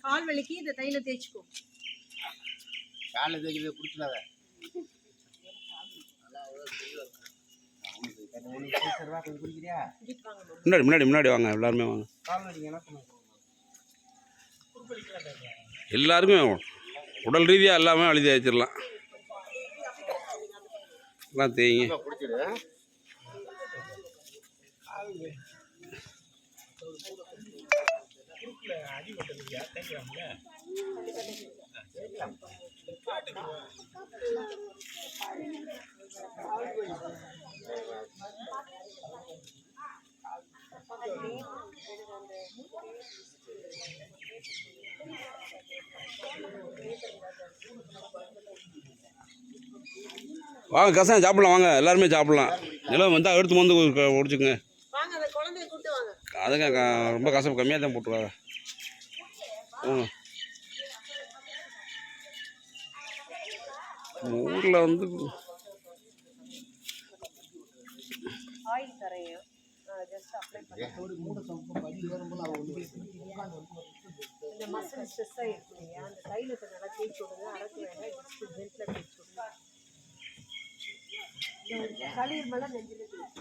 கால் வலிக்கு இந்த தைல தேய்ச்சிக்கோ. காலை தேய்க்கிறது பிடிச்சலாத முன்னாடி முன்னாடி முன்னாடி வாங்க, எல்லாருமே வாங்க. எல்லாருமே உடல் ரீதியாக எல்லாமே வழி தேய்ச்சிடலாம். எல்லாம் தேய்ங்க. வாங்க கசாயம் சாப்பிடலாம், வாங்க எல்லாருமே சாப்பிடலாம். நிலம் வந்தால் எடுத்து வந்து ஒடிச்சுங்க. அதுங்க ரொம்ப கசப்பு கம்மியாக தான் போட்டுருவாங்க. ஊரில் வந்து ஆயில் தரையும் ஜஸ்ட் அப்ளை பண்ணி இந்த மசில் ஸ்ட்ரெஸ் ஆகிருக்கு இல்லையா, அந்த தைலத்தை நல்லா தேய்ச்சி விடுங்க. அரக்கு வேண்டாம், ஜஸ்ட் ஜென்டில் தேய்ச்சி விடுங்க. களி மேலே நெஞ்சில் தேய்ச்சி